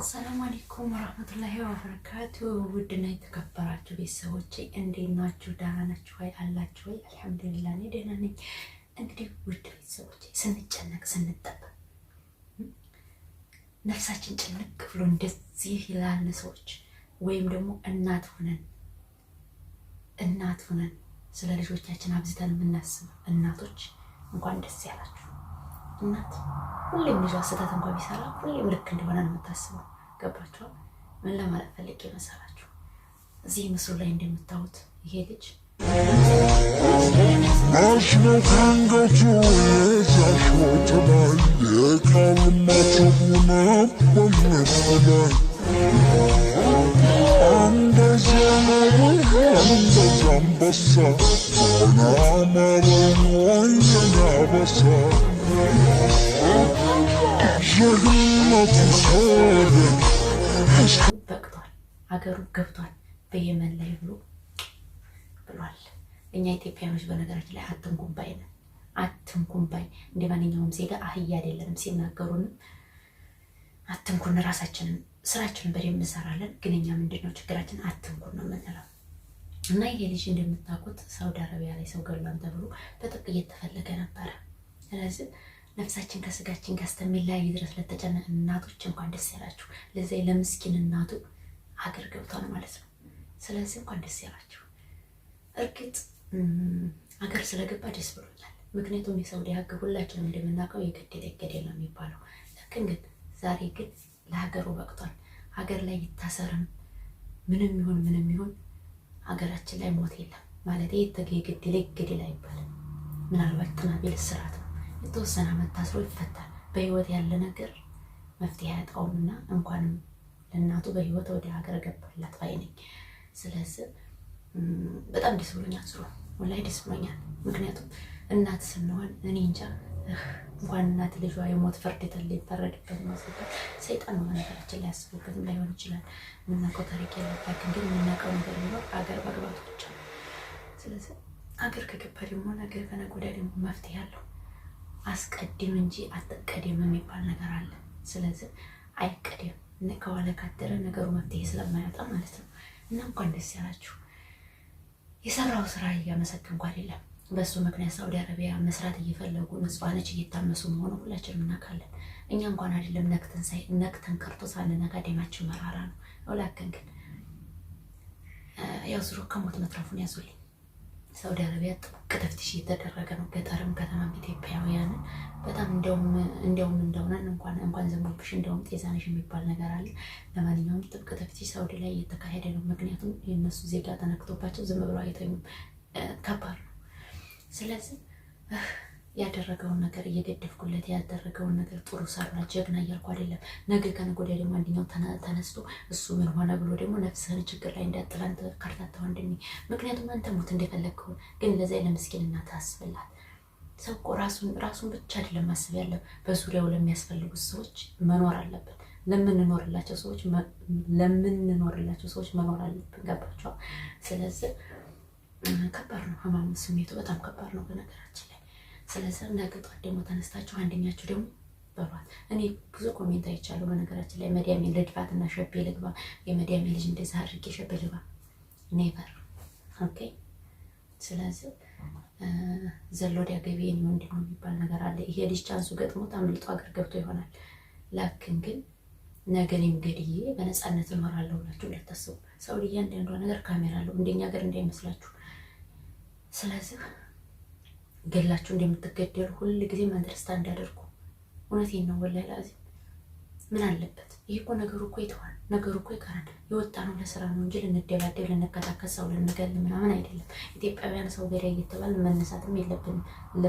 ሰላም አለይኩም ወራህመቱላሂ ወበረካቱ። ውድና የተከበራችሁ ቤተሰቦቼ እንዴት ናችሁ? ደህና ናችሁ ወይ? አላችሁ ወይ? አልሐምዱሊላህ እኔ ደህና ነኝ። እንግዲህ ውድ ቤተሰቦቼ ስንጨነቅ ስንጠበብ ነፍሳችን ጭንቅ ብሎ እንደዚህ ይላል ሰዎች ወይም ደግሞ እናት ሆነን ስለ ልጆቻችን አብዝተን የምናስብ እናቶች እንኳን ደስ ያላችሁ። እናት ሁሌም ልጇ ስህተት እንኳን ቢሰራ ሁሌም ልክ እንደሆነ ነው የምታስበው። ገባችኋል? ምን ለማለት ፈልጌ መሰላችሁ? እዚህ ምስሉ ላይ እንደምታዩት ይሄ ልጅ አሽነው ካንገቱ የዛሾት ላይ የቃልማቸው ሆነ በምትላይ እንደዚያ እንደዚያ አንበሳ ሆነ አማረኝ ወይኔ አበሳ በቅቷል፣ ሀገሩ ገብቷል በየመን ላይ ብሏል። እኛ ኢትዮጵያኖች በነገራችን ላይ አትንኩምባይ ነን። አትንኩምባይ እንደ ማንኛውም ዜጋ አህያ አይደለንም። ሲናገሩንም አትንኩን፣ ራሳችንን ስራችንን በደንብ እንሰራለን። ግን እኛ ምንድነው ችግራችን? አትንኩን ነው የምንለው። እና ይሄ ልጅ እንደምታውቁት ሳውዲ አረቢያ ላይ ሰው ገሏን ተብሎ በጥብቅ እየተፈለገ ነበረ። ስለዚህ ነፍሳችን ከስጋችን ጋር እስከሚለያይ ድረስ ለተጨነቁ እናቶች እንኳን ደስ ያላችሁ። ለዚህ ለምስኪን እናቱ ሀገር ገብቷል ማለት ነው። ስለዚህ እንኳን ደስ ያላችሁ። እርግጥ ሀገር ስለገባ ደስ ብሎኛል። ምክንያቱም የሳውዲ ህግ ሁላችንም እንደምናውቀው የገደለ ይገደል ነው የሚባለው። ግን ዛሬ ግን ለሀገሩ በቅቷል። ሀገር ላይ ይታሰርም ምንም ይሁን ሀገራችን ላይ ሞት የለም ማለት የገደለ ይገደል አይባልም። ምናልባት ጥናቤል ስርዓት ነው የተወሰነ ዓመት ታስሮ ይፈታል። በህይወት ያለ ነገር መፍትሄ አያጣውምና እንኳንም ለእናቱ በህይወት ወደ ሀገር ገባላት ባይ ነኝ። ስለዚህ በጣም ደስ ብሎኛል። ወላሂ ደስ ብሎኛል። ምክንያቱም እናት ስንሆን እኔ እንጃ እንኳን እናት ልጇ የሞት ፍርድ ይፈረድበት መስሎት ሰይጣን ነው ነገራችን ላይ ያስቡበትም ላይሆን ይችላል። የምናውቀው ታሪክ የለባችን፣ ግን የምናውቀው ነገር ቢኖር ሀገር መግባቱ ብቻ ነው። ስለዚህ ሀገር ከገባ ደግሞ ነገር ከነገ ወዲያ ደግሞ መፍትሄ አለው። አስቀድም እንጂ አትቀደም የሚባል ነገር አለ። ስለዚህ አይቀደም ከኋላ ካደረ ነገሩ መፍትሄ ስለማያጣ ማለት ነው። እና እንኳን ደስ ያላችሁ። የሰራው ስራ እያመሰገንኩ አይደለም። በሱ ምክንያት ሳውዲ አረቢያ መስራት እየፈለጉ ንጹሃኖች እየታመሱ መሆኑ ሁላችንም እናውቃለን። እኛ እንኳን አይደለም ነክተን ቀርቶ ሳንነካ ደማችን መራራ ነው። ወላከን ግን ያው ዙሮ ከሞት መትረፉን ያዙልኝ። ሳውዲ አረቢያ ጥብቅ ተፍትሽ እየተደረገ ነው። ገጠርም ከተማም ኢትዮጵያውያንን በጣም እንደውም እንኳን ዘንቦብሽ እንደውም ጤዛነሽ የሚባል ነገር አለ። ለማንኛውም ጥብቅ ተፍትሽ ሳውዲ ላይ እየተካሄደ ነው። ምክንያቱም የእነሱ ዜጋ ተነክቶባቸው ዝም ብሎ አይተኙም። ከባድ ነው። ስለዚህ ያደረገውን ነገር እየገደፍኩለት ያደረገውን ነገር ጥሩ ሰራ ጀግና እያልኩ አይደለም። ነገ ከነገ ወዲያ ደግሞ አንደኛው ተነስቶ እሱ ምን ሆነ ብሎ ደግሞ ነፍስህን ችግር ላይ እንዳጥላን ከርታታ ወንድሜ። ምክንያቱም አንተ ሞት እንደፈለግከው ግን ለዛ ለምስኪን እናት አስብላት። ሰው እኮ ራሱን ብቻ አይደለም ማሰብ ያለው በዙሪያው ለሚያስፈልጉት ሰዎች መኖር አለበት። ለምንኖርላቸው ሰዎች መኖር አለብን። ገባችኋል? ስለዚህ ከባድ ነው። ህማሙ ስሜቱ በጣም ከባድ ነው በነገራችን ላይ። ስለዚህ ነገ ጧት ደግሞ ተነስታችሁ አንደኛችሁ ደግሞ በሏት። እኔ ብዙ ኮሜንት አይቻለሁ በነገራችን ላይ መዲያሜ ልድፋት እና ሸቤ ልግባ፣ የመዲያሜ ልጅ እንደዛ አድርጌ ሸቤ ልግባ ኔቨር። ኦኬ። ስለዚህ ዘሎዲያ ገቢ ነው እንዲህ ነው የሚባል ነገር አለ። ይሄ ልጅ ቻንሱ ገጥሞት አምልጦ አገር ገብቶ ይሆናል። ላክን ግን ነገ እኔም ገድዬ በነፃነት እኖራለሁ ብላችሁ እንዳታስቡ። ሳውዲ እያንዳንዷ ነገር ካሜራ አለው፣ እንደኛ ሀገር እንዳይመስላችሁ። ስለዚህ ገላችሁ እንደምትገደሉ ሁሉ ጊዜ አንደርስታንድ አድርጉ። እውነቴን ነው ወላሂ ላዚም። ምን አለበት? ይሄ እኮ ነገሩ እኮ ይተዋል፣ ነገሩ እኮ ይቀራል። የወጣ ነው ለስራ ነው እንጂ ልንደባደብ ልንከታከስ ሰው ልንገል ምናምን አይደለም። ኢትዮጵያውያን ሰው ገዳይ እየተባለ መነሳትም የለብንም።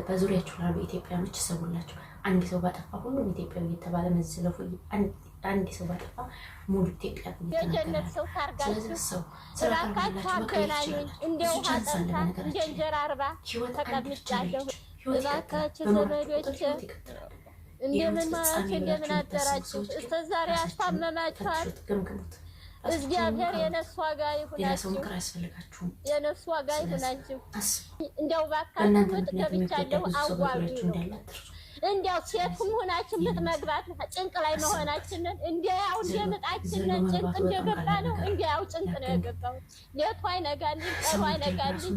በዙሪያችሁ ላሉ ኢትዮጵያኖች ይሰቡላችሁ። አንድ ሰው ባጠፋ ሁሉም ኢትዮጵያዊ እየተባለ መዝለፉ አንድ ሰው ባጠፋ ሙሉ ኢትዮጵያ እየተናገራል። ስለዚህ ሰው ስራ ካላችሁ መቀየር ይችላል። ብዙ ቻንስ አለ በነገራችን ላይ። ህይወት አንድ ብቻ ነች። ህይወት ይቀጥላል። እንደምን አደራችሁ? እስከ ዛሬ አስታመማችኋል። እግዚአብሔር የነሱ ዋጋ ይሁናችሁ። የነሱ ዋጋ ይሁናችሁ። እንደው ባካችሁ ገብቻለሁ አዋርዱ። እንዲያው ሴቱም ሆናችን ምትመግባት ጭንቅ ላይ መሆናችንን እንዲያው እንደምጣችንን ጭንቅ እንደገባ ነው። እንዲያው ጭንቅ ነው የገባው። ሌቱ አይነጋልኝ፣ ቀኑ አይነጋልኝ።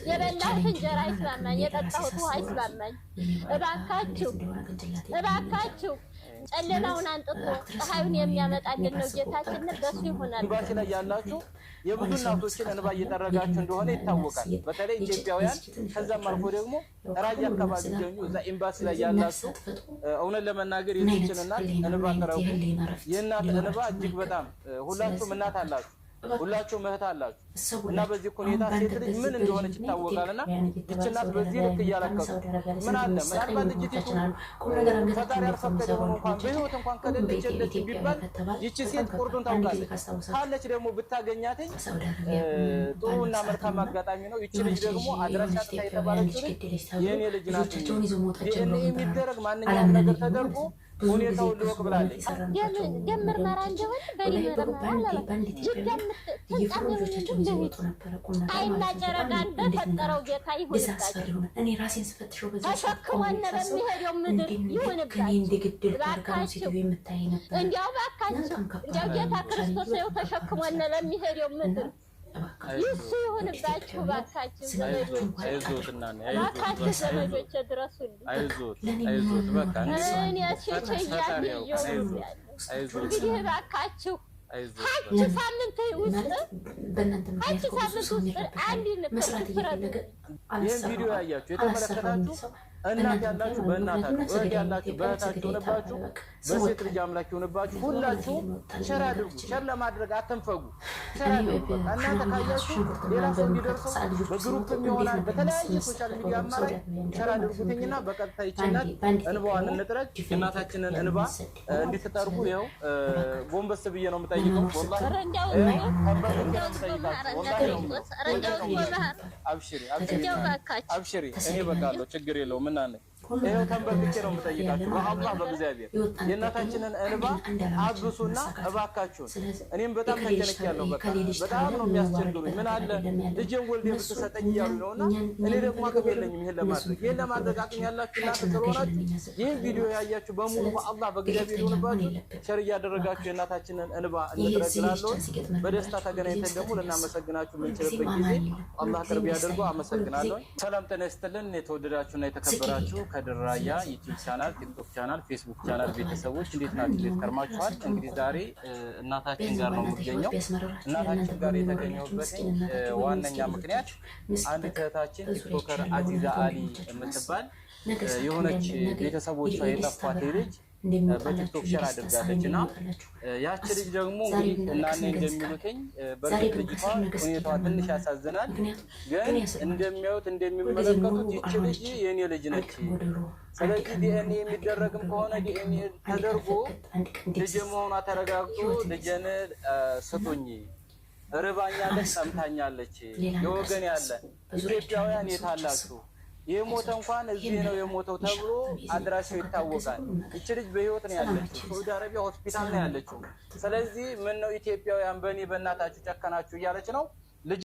የበላሁት እንጀራ አይስማማኝ፣ የጠጣሁት ውሃ አይስማማኝ። እባካችሁ ጨለማውን አንጥቶ ፀሐዩን የሚያመጣልን ነው ጌታችን። በሱ ይሆናል። ኤምባሲ ላይ ያላችሁ የብዙ እናቶችን እንባ እየጠረጋችሁ እንደሆነ ይታወቃል። በተለይ ኢትዮጵያውያን ከዛም አልፎ ደግሞ ራያ አካባቢ ገኙ እዛ ኤምባሲ ላይ ያላችሁ እውነት ለመናገር የዚችን እናት እንባ ተረጉ። የእናት እንባ እጅግ በጣም ሁላችሁም እናት አላችሁ፣ ሁላችሁም እህት አላችሁ እና በዚህ ሁኔታ ሴት ልጅ ምን እንደሆነች ይታወቃልና ይህች እናት በዚህ ልክ እያለቀሱ ምን አለ ምናልባት ልጅቲቱ ፈጣሪ ያልፈቀደው እንኳን በህይወት እንኳን ከሌለች የለችም ቢባል ይህች ሴት ቁርጡን ታውቃለች። ካለች ደግሞ ብታገኛትኝ ጥሩና መልካም አጋጣሚ ነው። ይህች ልጅ ደግሞ አድራሻ ጥታ የተባለችው ልጅ የእኔ ልጅ ናት። ይህን የሚደረግ ማንኛውም ነገር ተደርጎ ሁኔታውን ልወቅ ብላለች። ደም ምርመራ እንደሆነ በደም ምርመራ አይና ጨረቃን በፈጠረው ጌታ ይሁንባቸው። ተሸክሞን በሚሄደው ምድር ይሁንባቸው። እንዲያው ባካችሁ እንዲያው ጌታ ክርስቶስ ይኸው ተሸክሞን በሚሄደው ምድር ይሱ ይሁንባችሁ። ባካችሁ ዘመዶቼ ድረሱልኝ። በቃ እኔ ሲቸያለሁ እንግዲህ ባካችሁ አንቺ ሳምንት ውስጥ አንድ ይህን ቪዲዮ ያያችሁ የተመለከታችሁ እናት ያላችሁ በእናታችሁ፣ እህት ያላችሁ በእህታችሁ ሆነባችሁ፣ በሴት ልጅ አምላክ ሆነባችሁ ሁላችሁ ሸር አድርጉ። ሸር ለማድረግ አትንፈጉ። ሸር አድርጉ። እናንተ ካያችሁ ሌላ ሰው እንዲደርሰው በግሩፕም ይሆናል በተለያየ ሶሻል ሚዲያ አማራጭ ሸር አድርጉትኝና በቀጥታ ይችላል እንባዋን እንጥረግ። እናታችንን እንባ እንድትጠርጉ ይኸው ጎንበስ ብዬ ነው የምጠይቀው። አብሽሪ እኔ በቃለሁ፣ ችግር የለውም። እናንተ ይሄው ተንበርክኬ ነው የምጠይቃችሁ በአላህ በእግዚአብሔር የእናታችንን እንባ አብሱና እባካችሁን። እኔም በጣም ተጨንቄያለሁ። በቃ በጣም ነው የሚያስቸግሩኝ። ምን አለ ልጄን ወልዴ ብትሰጠኝ እያሉ ነውና እኔ ደግሞ አቅም የለኝም ይሄን ለማድረግ አቅም ያላችሁ እናንተ ስለሆናችሁ ይህን ቪዲዮ ያያችሁ በሙሉ በአላህ በእግዚአብሔር ይሁንባችሁ። ሸር እያደረጋችሁ የእናታችንን እንባ እንጥረግላለሁ። በደስታ ተገናኝተን ደግሞ ልናመሰግናችሁ የምንችልበት ጊዜ አላህ ቅርብ ያድርገው። አመሰግናለሁ። ሰላም ጤና ይስጥልን። የተወደዳችሁና የተከበራችሁ ከድር ራያ ዩቲዩብ ቻናል፣ ቲክቶክ ቻናል፣ ፌስቡክ ቻናል ቤተሰቦች እንዴት ናችሁ? እንዴት ከርማችኋል? እንግዲህ ዛሬ እናታችን ጋር ነው የምገኘው። እናታችን ጋር የተገኘሁበት ዋነኛ ምክንያት አንድ እህታችን ቲክቶከር አዚዛ አሊ የምትባል የሆነች ቤተሰቦቿ የጠፋት ልጅ በቲክቶክ ሸር አድርጋለች እና ያቺ ልጅ ደግሞ እንግዲህ እናኔ እንደሚሉትኝ በእርግጥ ልጅቷ ሁኔታዋ ትንሽ ያሳዝናል። ግን እንደሚያዩት እንደሚመለከቱት ይቺ ልጅ የእኔ ልጅ ነች። ስለዚህ ዲኤንኤ የሚደረግም ከሆነ ዲኤንኤ ተደርጎ ልጅ መሆኗ ተረጋግጦ ልጄን ስጡኝ፣ ርባኛለች፣ ሰምታኛለች፣ የወገን ያለ ኢትዮጵያውያን የት አላችሁ? የሞተ እንኳን እዚህ ነው የሞተው ተብሎ አድራሻው ይታወቃል። እቺ ልጅ በህይወት ነው ያለችው፣ ሳውዲ አረቢያ ሆስፒታል ነው ያለችው። ስለዚህ ምን ነው ኢትዮጵያውያን በእኔ በእናታችሁ ጨከናችሁ እያለች ነው።